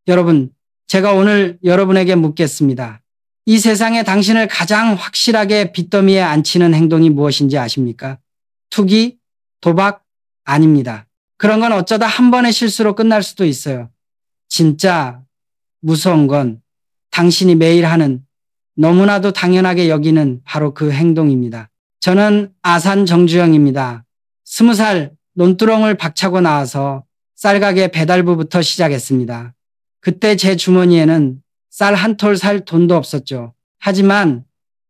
여러분, 제가 오늘 여러분에게 묻겠습니다. 이 세상에 당신을 가장 확실하게 빚더미에 앉히는 행동이 무엇인지 아십니까? 투기, 도박? 아닙니다. 그런 건 어쩌다 한 번의 실수로 끝날 수도 있어요. 진짜 무서운 건 당신이 매일 하는 너무나도 당연하게 여기는 바로 그 행동입니다. 저는 아산 정주영입니다. 20살 논두렁을 박차고 나와서 쌀가게 배달부부터 시작했습니다. 그때 제 주머니에는 쌀 한 톨 살 돈도 없었죠. 하지만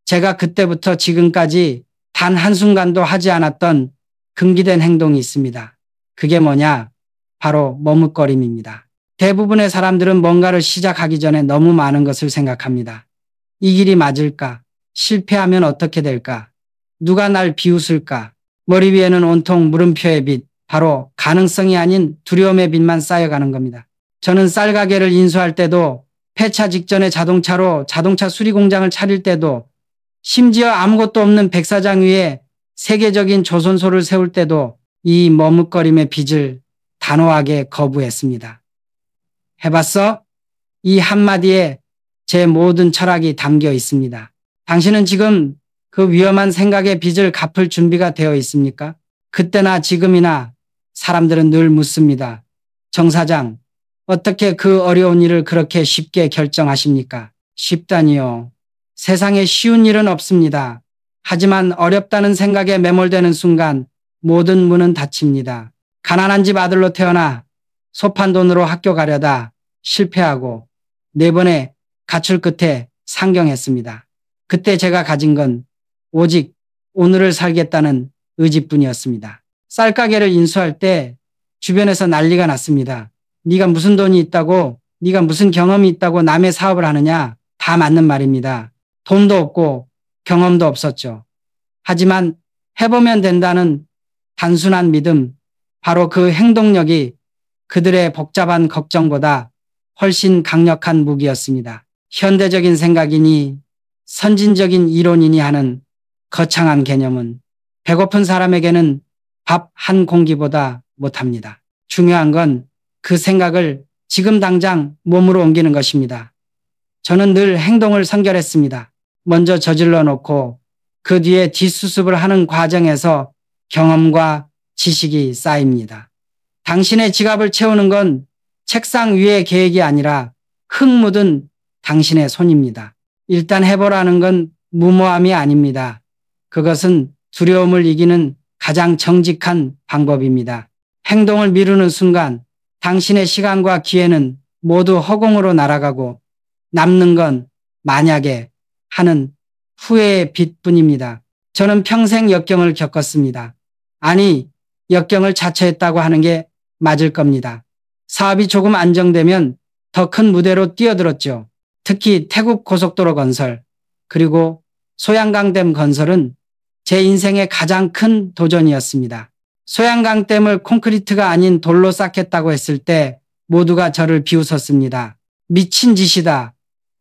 제가 그때부터 지금까지 단 한순간도 하지 않았던 금기된 행동이 있습니다. 그게 뭐냐? 바로 머뭇거림입니다. 대부분의 사람들은 뭔가를 시작하기 전에 너무 많은 것을 생각합니다. 이 길이 맞을까? 실패하면 어떻게 될까? 누가 날 비웃을까? 머리 위에는 온통 물음표의 빛, 바로 가능성이 아닌 두려움의 빛만 쌓여가는 겁니다. 저는 쌀가게를 인수할 때도, 폐차 직전에 자동차로 자동차 수리 공장을 차릴 때도, 심지어 아무것도 없는 백사장 위에 세계적인 조선소를 세울 때도 이 머뭇거림의 빚을 단호하게 거부했습니다. 해봤어? 이 한마디에 제 모든 철학이 담겨 있습니다. 당신은 지금 그 위험한 생각의 빚을 갚을 준비가 되어 있습니까? 그때나 지금이나 사람들은 늘 묻습니다. 정 사장, 어떻게 그 어려운 일을 그렇게 쉽게 결정하십니까? 쉽다니요. 세상에 쉬운 일은 없습니다. 하지만 어렵다는 생각에 매몰되는 순간 모든 문은 닫힙니다. 가난한 집 아들로 태어나 소판 돈으로 학교 가려다 실패하고 4번의 가출 끝에 상경했습니다. 그때 제가 가진 건 오직 오늘을 살겠다는 의지뿐이었습니다. 쌀가게를 인수할 때 주변에서 난리가 났습니다. 네가 무슨 돈이 있다고, 네가 무슨 경험이 있다고 남의 사업을 하느냐? 다 맞는 말입니다. 돈도 없고 경험도 없었죠. 하지만 해보면 된다는 단순한 믿음, 바로 그 행동력이 그들의 복잡한 걱정보다 훨씬 강력한 무기였습니다. 현대적인 생각이니 선진적인 이론이니 하는 거창한 개념은 배고픈 사람에게는 밥 한 공기보다 못합니다. 중요한 건 그 생각을 지금 당장 몸으로 옮기는 것입니다. 저는 늘 행동을 선결했습니다. 먼저 저질러 놓고 그 뒤에 뒷수습을 하는 과정에서 경험과 지식이 쌓입니다. 당신의 지갑을 채우는 건 책상 위의 계획이 아니라 흙 묻은 당신의 손입니다. 일단 해보라는 건 무모함이 아닙니다. 그것은 두려움을 이기는 가장 정직한 방법입니다. 행동을 미루는 순간 당신의 시간과 기회는 모두 허공으로 날아가고 남는 건 만약에 하는 후회의 빛뿐입니다. 저는 평생 역경을 겪었습니다. 아니, 역경을 자처했다고 하는 게 맞을 겁니다. 사업이 조금 안정되면 더 큰 무대로 뛰어들었죠. 특히 태국 고속도로 건설, 그리고 소양강댐 건설은 제 인생의 가장 큰 도전이었습니다. 소양강댐을 콘크리트가 아닌 돌로 쌓겠다고 했을 때 모두가 저를 비웃었습니다. 미친 짓이다.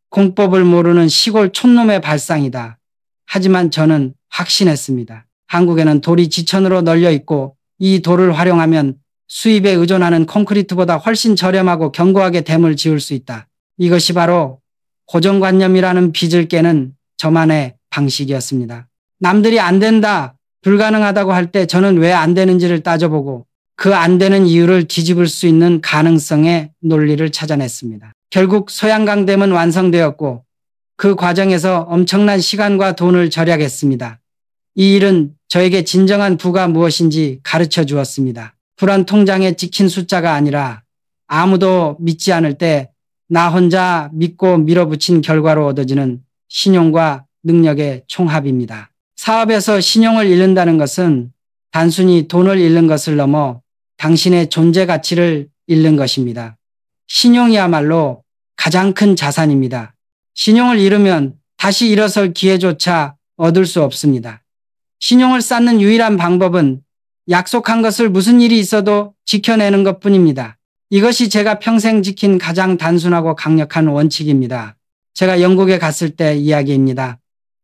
공법을 모르는 시골 촌놈의 발상이다. 하지만 저는 확신했습니다. 한국에는 돌이 지천으로 널려 있고 이 돌을 활용하면 수입에 의존하는 콘크리트보다 훨씬 저렴하고 견고하게 댐을 지을 수 있다. 이것이 바로 고정관념이라는 빚을 깨는 저만의 방식이었습니다. 남들이 안 된다, 불가능하다고 할 때 저는 왜 안 되는지를 따져보고 그 안 되는 이유를 뒤집을 수 있는 가능성의 논리를 찾아냈습니다. 결국 소양강댐은 완성되었고 그 과정에서 엄청난 시간과 돈을 절약했습니다. 이 일은 저에게 진정한 부가 무엇인지 가르쳐 주었습니다. 불안 통장에 찍힌 숫자가 아니라 아무도 믿지 않을 때 나 혼자 믿고 밀어붙인 결과로 얻어지는 신용과 능력의 총합입니다. 사업에서 신용을 잃는다는 것은 단순히 돈을 잃는 것을 넘어 당신의 존재 가치를 잃는 것입니다. 신용이야말로 가장 큰 자산입니다. 신용을 잃으면 다시 일어설 기회조차 얻을 수 없습니다. 신용을 쌓는 유일한 방법은 약속한 것을 무슨 일이 있어도 지켜내는 것뿐입니다. 이것이 제가 평생 지킨 가장 단순하고 강력한 원칙입니다. 제가 영국에 갔을 때 이야기입니다.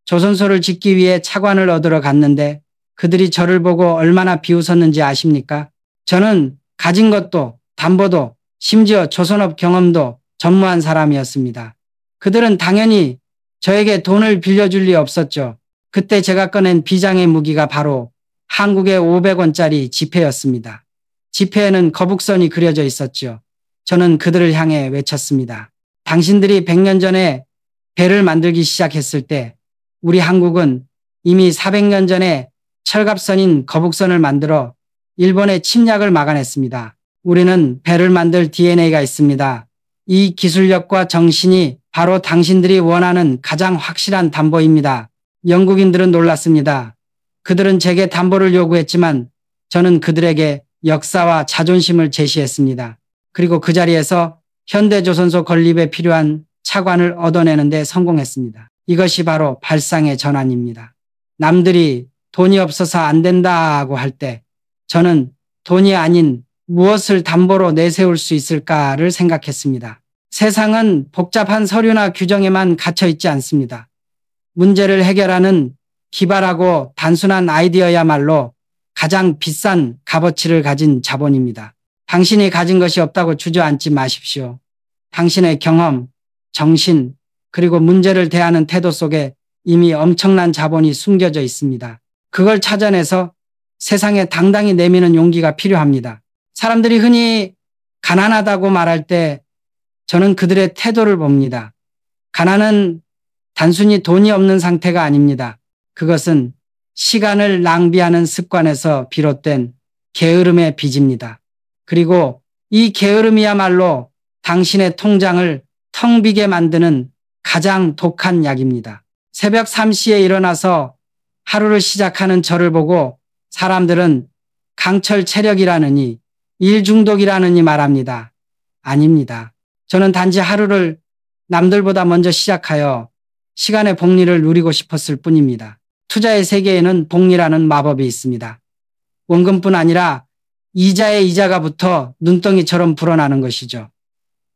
조선소를 짓기 위해 차관을 얻으러 갔는데 그들이 저를 보고 얼마나 비웃었는지 아십니까? 저는 가진 것도 담보도 심지어 조선업 경험도 전무한 사람이었습니다. 그들은 당연히 저에게 돈을 빌려줄 리 없었죠. 그때 제가 꺼낸 비장의 무기가 바로 한국의 500원짜리 지폐였습니다. 지폐에는 거북선이 그려져 있었죠. 저는 그들을 향해 외쳤습니다. 당신들이 100년 전에 배를 만들기 시작했을 때 우리 한국은 이미 400년 전에 철갑선인 거북선을 만들어 일본의 침략을 막아냈습니다. 우리는 배를 만들 DNA가 있습니다. 이 기술력과 정신이 바로 당신들이 원하는 가장 확실한 담보입니다. 영국인들은 놀랐습니다. 그들은 제게 담보를 요구했지만 저는 그들에게 역사와 자존심을 제시했습니다. 그리고 그 자리에서 현대조선소 건립에 필요한 차관을 얻어내는 데 성공했습니다. 이것이 바로 발상의 전환입니다. 남들이 돈이 없어서 안 된다고 할 때 저는 돈이 아닌 무엇을 담보로 내세울 수 있을까를 생각했습니다. 세상은 복잡한 서류나 규정에만 갇혀 있지 않습니다. 문제를 해결하는 기발하고 단순한 아이디어야말로 가장 비싼 값어치를 가진 자본입니다. 당신이 가진 것이 없다고 주저앉지 마십시오. 당신의 경험, 정신, 그리고 문제를 대하는 태도 속에 이미 엄청난 자본이 숨겨져 있습니다. 그걸 찾아내서 세상에 당당히 내미는 용기가 필요합니다. 사람들이 흔히 가난하다고 말할 때 저는 그들의 태도를 봅니다. 가난은 단순히 돈이 없는 상태가 아닙니다. 그것은 시간을 낭비하는 습관에서 비롯된 게으름의 빚입니다. 그리고 이 게으름이야말로 당신의 통장을 텅 비게 만드는 가장 독한 약입니다. 새벽 3시에 일어나서 하루를 시작하는 저를 보고 사람들은 강철 체력이라느니 일 중독이라느니 말합니다. 아닙니다. 저는 단지 하루를 남들보다 먼저 시작하여 시간의 복리를 누리고 싶었을 뿐입니다. 투자의 세계에는 복리라는 마법이 있습니다. 원금뿐 아니라 이자의 이자가 붙어 눈덩이처럼 불어나는 것이죠.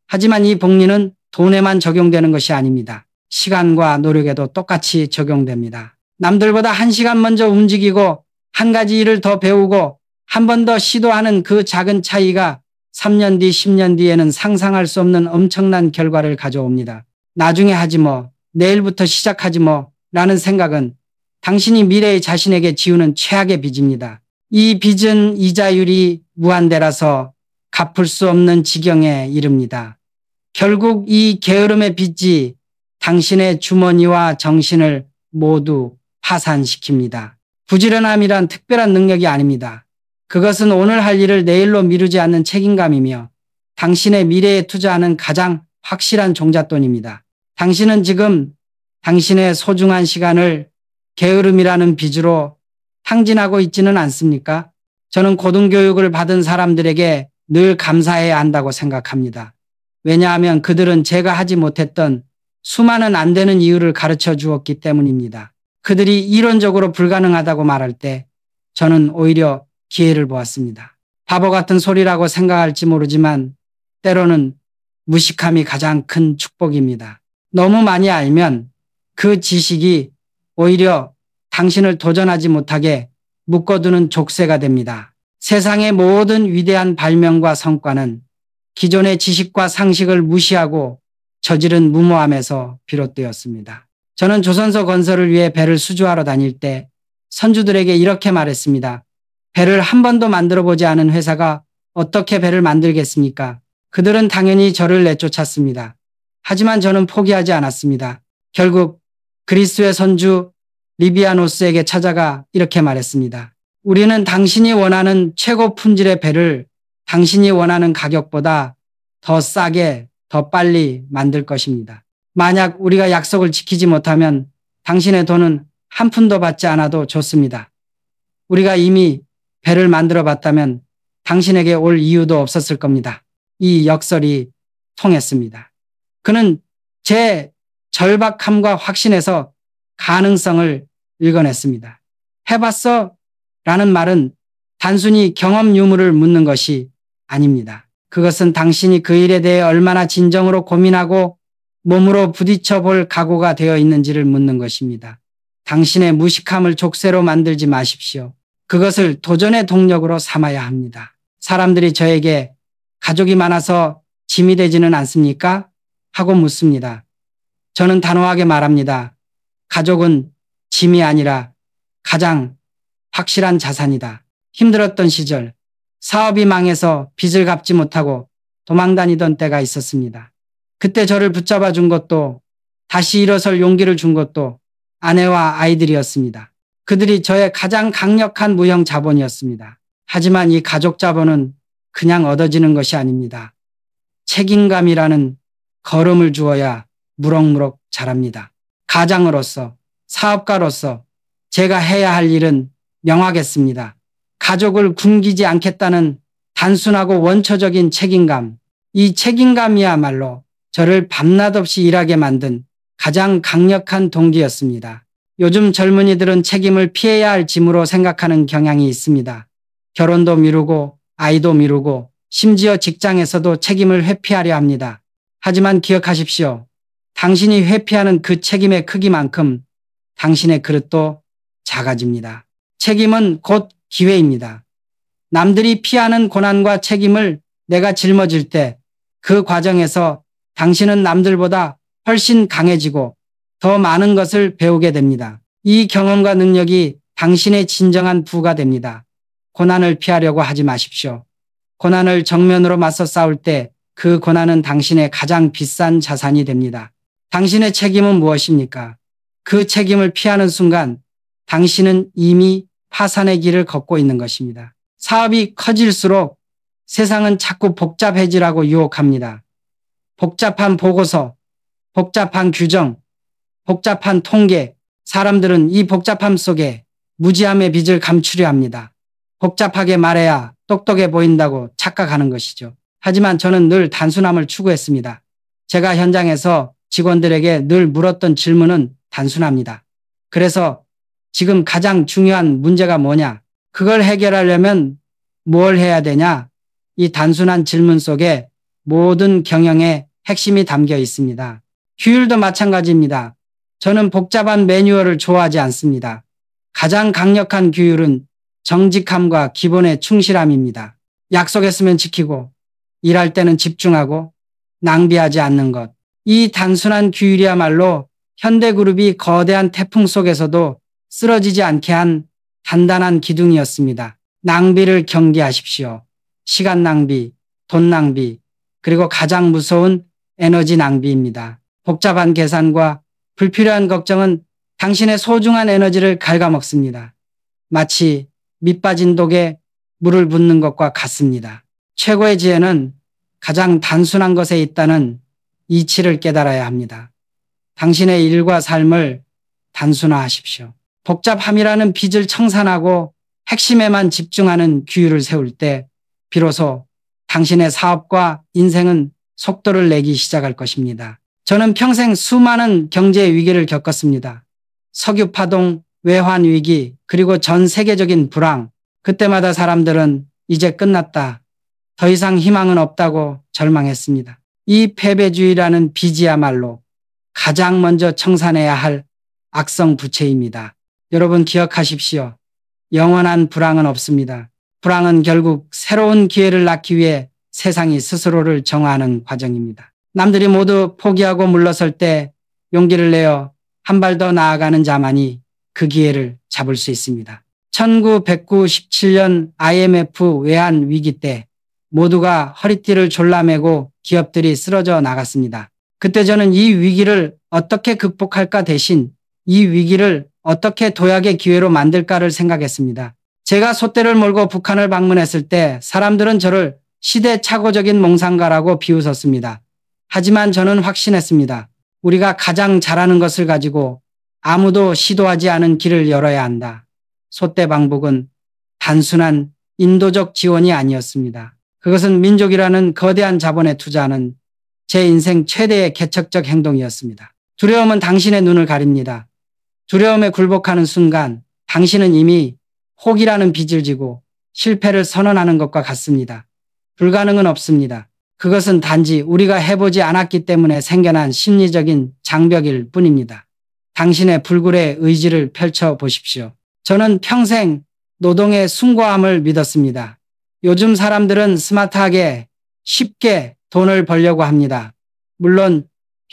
하지만 이 복리는 돈에만 적용되는 것이 아닙니다. 시간과 노력에도 똑같이 적용됩니다. 남들보다 1시간 먼저 움직이고 한 가지 일을 더 배우고 한 번 더 시도하는 그 작은 차이가 3년 뒤, 10년 뒤에는 상상할 수 없는 엄청난 결과를 가져옵니다. 나중에 하지 뭐, 내일부터 시작하지 뭐 라는 생각은 당신이 미래의 자신에게 지우는 최악의 빚입니다. 이 빚은 이자율이 무한대라서 갚을 수 없는 지경에 이릅니다. 결국 이 게으름의 빚이 당신의 주머니와 정신을 모두 파산시킵니다. 부지런함이란 특별한 능력이 아닙니다. 그것은 오늘 할 일을 내일로 미루지 않는 책임감이며 당신의 미래에 투자하는 가장 확실한 종잣돈입니다. 당신은 지금 당신의 소중한 시간을 게으름이라는 빚으로 탕진하고 있지는 않습니까? 저는 고등교육을 받은 사람들에게 늘 감사해야 한다고 생각합니다. 왜냐하면 그들은 제가 하지 못했던 수많은 안 되는 이유를 가르쳐 주었기 때문입니다. 그들이 이론적으로 불가능하다고 말할 때 저는 오히려 기회를 보았습니다. 바보 같은 소리라고 생각할지 모르지만 때로는 무식함이 가장 큰 축복입니다. 너무 많이 알면 그 지식이 오히려 당신을 도전하지 못하게 묶어두는 족쇄가 됩니다. 세상의 모든 위대한 발명과 성과는 기존의 지식과 상식을 무시하고 저지른 무모함에서 비롯되었습니다. 저는 조선소 건설을 위해 배를 수주하러 다닐 때 선주들에게 이렇게 말했습니다. 배를 한 번도 만들어 보지 않은 회사가 어떻게 배를 만들겠습니까? 그들은 당연히 저를 내쫓았습니다. 하지만 저는 포기하지 않았습니다. 결국 그리스의 선주 리비아노스에게 찾아가 이렇게 말했습니다. 우리는 당신이 원하는 최고 품질의 배를 당신이 원하는 가격보다 더 싸게, 더 빨리 만들 것입니다. 만약 우리가 약속을 지키지 못하면 당신의 돈은 한 푼도 받지 않아도 좋습니다. 우리가 이미 배를 만들어 봤다면 당신에게 올 이유도 없었을 겁니다. 이 역설이 통했습니다. 그는 제 절박함과 확신에서 가능성을 읽어냈습니다. 해봤어? 라는 말은 단순히 경험 유무를 묻는 것이 아닙니다. 그것은 당신이 그 일에 대해 얼마나 진정으로 고민하고 몸으로 부딪혀 볼 각오가 되어 있는지를 묻는 것입니다. 당신의 무식함을 족쇄로 만들지 마십시오. 그것을 도전의 동력으로 삼아야 합니다. 사람들이 저에게 가족이 많아서 짐이 되지는 않습니까? 하고 묻습니다. 저는 단호하게 말합니다. 가족은 짐이 아니라 가장 확실한 자산이다. 힘들었던 시절, 사업이 망해서 빚을 갚지 못하고 도망다니던 때가 있었습니다. 그때 저를 붙잡아 준 것도, 다시 일어설 용기를 준 것도 아내와 아이들이었습니다. 그들이 저의 가장 강력한 무형 자본이었습니다. 하지만 이 가족 자본은 그냥 얻어지는 것이 아닙니다. 책임감이라는 걸음을 주어야 무럭무럭 자랍니다. 가장으로서, 사업가로서 제가 해야 할 일은 명하겠습니다. 가족을 굶기지 않겠다는 단순하고 원초적인 책임감. 이 책임감이야말로 저를 밤낮 없이 일하게 만든 가장 강력한 동기였습니다. 요즘 젊은이들은 책임을 피해야 할 짐으로 생각하는 경향이 있습니다. 결혼도 미루고 아이도 미루고 심지어 직장에서도 책임을 회피하려 합니다. 하지만 기억하십시오. 당신이 회피하는 그 책임의 크기만큼 당신의 그릇도 작아집니다. 책임은 곧 기회입니다. 남들이 피하는 고난과 책임을 내가 짊어질 때 그 과정에서 당신은 남들보다 훨씬 강해지고 더 많은 것을 배우게 됩니다. 이 경험과 능력이 당신의 진정한 부가 됩니다. 고난을 피하려고 하지 마십시오. 고난을 정면으로 맞서 싸울 때 그 고난은 당신의 가장 비싼 자산이 됩니다. 당신의 책임은 무엇입니까? 그 책임을 피하는 순간 당신은 이미 파산의 길을 걷고 있는 것입니다. 사업이 커질수록 세상은 자꾸 복잡해지라고 유혹합니다. 복잡한 보고서, 복잡한 규정, 복잡한 통계, 사람들은 이 복잡함 속에 무지함의 빚을 감추려 합니다. 복잡하게 말해야 똑똑해 보인다고 착각하는 것이죠. 하지만 저는 늘 단순함을 추구했습니다. 제가 현장에서 직원들에게 늘 물었던 질문은 단순합니다. 그래서 지금 가장 중요한 문제가 뭐냐? 그걸 해결하려면 뭘 해야 되냐? 이 단순한 질문 속에 모든 경영의 핵심이 담겨 있습니다. 규율도 마찬가지입니다. 저는 복잡한 매뉴얼을 좋아하지 않습니다. 가장 강력한 규율은 정직함과 기본의 충실함입니다. 약속했으면 지키고 일할 때는 집중하고 낭비하지 않는 것. 이 단순한 규율이야말로 현대그룹이 거대한 태풍 속에서도 쓰러지지 않게 한 단단한 기둥이었습니다. 낭비를 경계하십시오. 시간 낭비, 돈 낭비, 그리고 가장 무서운 에너지 낭비입니다. 복잡한 계산과 불필요한 걱정은 당신의 소중한 에너지를 갉아먹습니다. 마치 밑 빠진 독에 물을 붓는 것과 같습니다. 최고의 지혜는 가장 단순한 것에 있다는 이치를 깨달아야 합니다. 당신의 일과 삶을 단순화하십시오. 복잡함이라는 빚을 청산하고 핵심에만 집중하는 규율을 세울 때 비로소 당신의 사업과 인생은 속도를 내기 시작할 것입니다. 저는 평생 수많은 경제 위기를 겪었습니다. 석유 파동, 외환 위기, 그리고 전 세계적인 불황. 그때마다 사람들은 이제 끝났다, 더 이상 희망은 없다고 절망했습니다. 이 패배주의라는 빚이야말로 가장 먼저 청산해야 할 악성 부채입니다. 여러분 기억하십시오. 영원한 불황은 없습니다. 불황은 결국 새로운 기회를 낳기 위해 세상이 스스로를 정화하는 과정입니다. 남들이 모두 포기하고 물러설 때 용기를 내어 한 발 더 나아가는 자만이 그 기회를 잡을 수 있습니다. 1997년 IMF 외환 위기 때 모두가 허리띠를 졸라매고 기업들이 쓰러져 나갔습니다. 그때 저는 이 위기를 어떻게 극복할까 대신 이 위기를 어떻게 도약의 기회로 만들까를 생각했습니다. 제가 솥대를 몰고 북한을 방문했을 때 사람들은 저를 시대착오적인 몽상가라고 비웃었습니다. 하지만 저는 확신했습니다. 우리가 가장 잘하는 것을 가지고 아무도 시도하지 않은 길을 열어야 한다. 솥대 방북은 단순한 인도적 지원이 아니었습니다. 그것은 민족이라는 거대한 자본에 투자하는 제 인생 최대의 개척적 행동이었습니다. 두려움은 당신의 눈을 가립니다. 두려움에 굴복하는 순간 당신은 이미 혹이라는 빚을 지고 실패를 선언하는 것과 같습니다. 불가능은 없습니다. 그것은 단지 우리가 해보지 않았기 때문에 생겨난 심리적인 장벽일 뿐입니다. 당신의 불굴의 의지를 펼쳐보십시오. 저는 평생 노동의 숭고함을 믿었습니다. 요즘 사람들은 스마트하게 쉽게 돈을 벌려고 합니다. 물론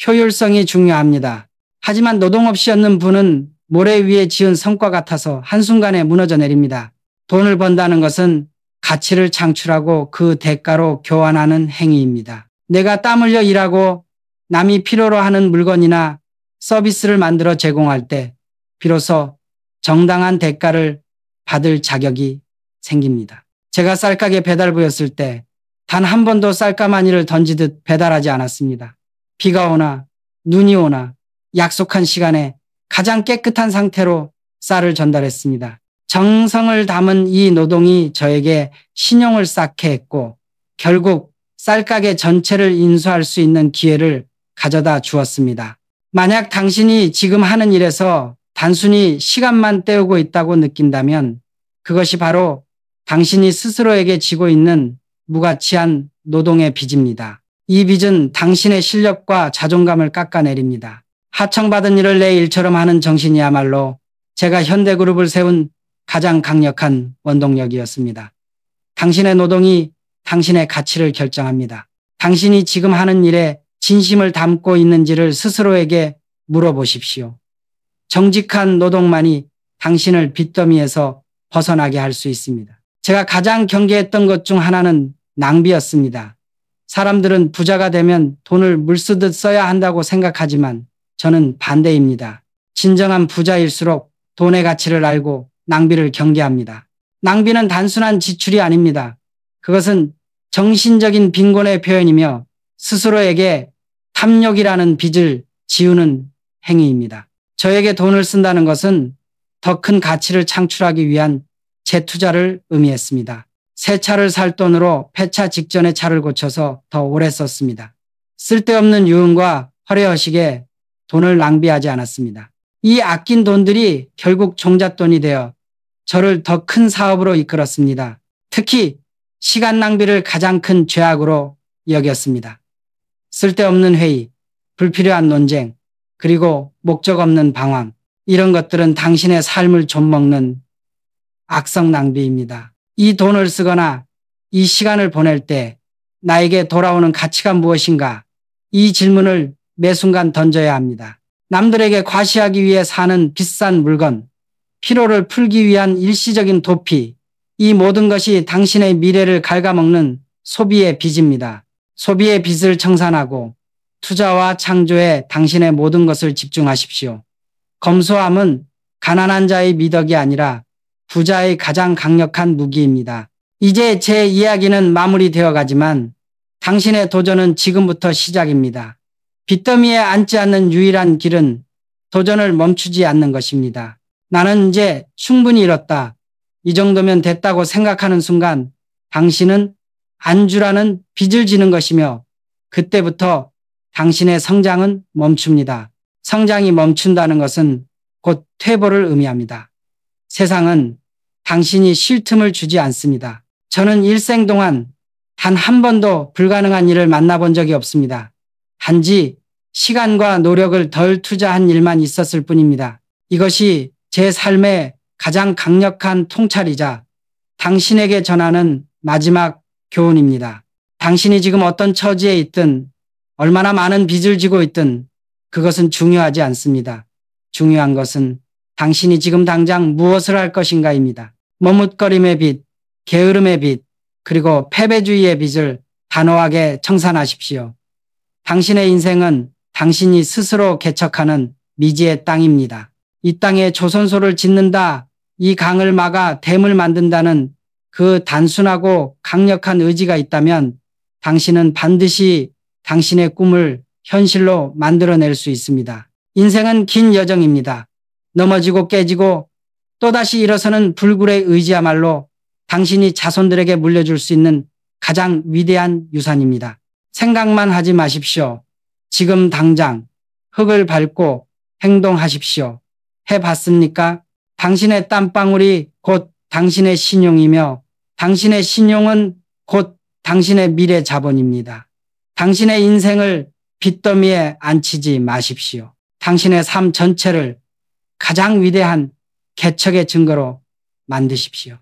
효율성이 중요합니다. 하지만 노동 없이 얻는 부는 모래 위에 지은 성과 같아서 한순간에 무너져 내립니다. 돈을 번다는 것은 가치를 창출하고 그 대가로 교환하는 행위입니다. 내가 땀 흘려 일하고 남이 필요로 하는 물건이나 서비스를 만들어 제공할 때 비로소 정당한 대가를 받을 자격이 생깁니다. 제가 쌀가게 배달부였을 때 단 한 번도 쌀가마니를 던지듯 배달하지 않았습니다. 비가 오나 눈이 오나 약속한 시간에 가장 깨끗한 상태로 쌀을 전달했습니다. 정성을 담은 이 노동이 저에게 신용을 쌓게 했고 결국 쌀가게 전체를 인수할 수 있는 기회를 가져다 주었습니다. 만약 당신이 지금 하는 일에서 단순히 시간만 때우고 있다고 느낀다면 그것이 바로 당신이 스스로에게 지고 있는 무가치한 노동의 빚입니다. 이 빚은 당신의 실력과 자존감을 깎아내립니다. 하청받은 일을 내 일처럼 하는 정신이야말로 제가 현대그룹을 세운 가장 강력한 원동력이었습니다. 당신의 노동이 당신의 가치를 결정합니다. 당신이 지금 하는 일에 진심을 담고 있는지를 스스로에게 물어보십시오. 정직한 노동만이 당신을 빚더미에서 벗어나게 할 수 있습니다. 제가 가장 경계했던 것 중 하나는 낭비였습니다. 사람들은 부자가 되면 돈을 물쓰듯 써야 한다고 생각하지만 저는 반대입니다. 진정한 부자일수록 돈의 가치를 알고 낭비를 경계합니다. 낭비는 단순한 지출이 아닙니다. 그것은 정신적인 빈곤의 표현이며 스스로에게 탐욕이라는 빚을 지우는 행위입니다. 저에게 돈을 쓴다는 것은 더 큰 가치를 창출하기 위한 재투자를 의미했습니다. 새 차를 살 돈으로 폐차 직전에 차를 고쳐서 더 오래 썼습니다. 쓸데없는 유흥과 허례허식에 돈을 낭비하지 않았습니다. 이 아낀 돈들이 결국 종잣돈이 되어 저를 더 큰 사업으로 이끌었습니다. 특히 시간 낭비를 가장 큰 죄악으로 여겼습니다. 쓸데없는 회의, 불필요한 논쟁, 그리고 목적 없는 방황, 이런 것들은 당신의 삶을 좀먹는 악성 낭비입니다. 이 돈을 쓰거나 이 시간을 보낼 때 나에게 돌아오는 가치가 무엇인가? 이 질문을 매 순간 던져야 합니다. 남들에게 과시하기 위해 사는 비싼 물건, 피로를 풀기 위한 일시적인 도피, 이 모든 것이 당신의 미래를 갉아먹는 소비의 빚입니다. 소비의 빚을 청산하고 투자와 창조에 당신의 모든 것을 집중하십시오. 검소함은 가난한 자의 미덕이 아니라 부자의 가장 강력한 무기입니다. 이제 제 이야기는 마무리되어 가지만 당신의 도전은 지금부터 시작입니다. 빚더미에 앉지 않는 유일한 길은 도전을 멈추지 않는 것입니다. 나는 이제 충분히 잃었다. 이 정도면 됐다고 생각하는 순간 당신은 안주라는 빚을 지는 것이며 그때부터 당신의 성장은 멈춥니다. 성장이 멈춘다는 것은 곧 퇴보를 의미합니다. 세상은 당신이 쉴 틈을 주지 않습니다. 저는 일생 동안 단 한 번도 불가능한 일을 만나본 적이 없습니다. 단지 시간과 노력을 덜 투자한 일만 있었을 뿐입니다. 이것이 제 삶의 가장 강력한 통찰이자 당신에게 전하는 마지막 교훈입니다. 당신이 지금 어떤 처지에 있든 얼마나 많은 빚을 지고 있든 그것은 중요하지 않습니다. 중요한 것은 당신이 지금 당장 무엇을 할 것인가입니다. 머뭇거림의 빚, 게으름의 빚, 그리고 패배주의의 빚을 단호하게 청산하십시오. 당신의 인생은 당신이 스스로 개척하는 미지의 땅입니다. 이 땅에 조선소를 짓는다, 이 강을 막아 댐을 만든다는 그 단순하고 강력한 의지가 있다면 당신은 반드시 당신의 꿈을 현실로 만들어낼 수 있습니다. 인생은 긴 여정입니다. 넘어지고 깨지고 또다시 일어서는 불굴의 의지야말로 당신이 자손들에게 물려줄 수 있는 가장 위대한 유산입니다. 생각만 하지 마십시오. 지금 당장 흙을 밟고 행동하십시오. 해봤습니까? 당신의 땀방울이 곧 당신의 신용이며 당신의 신용은 곧 당신의 미래 자본입니다. 당신의 인생을 빚더미에 앉히지 마십시오. 당신의 삶 전체를 가장 위대한 개척의 증거로 만드십시오.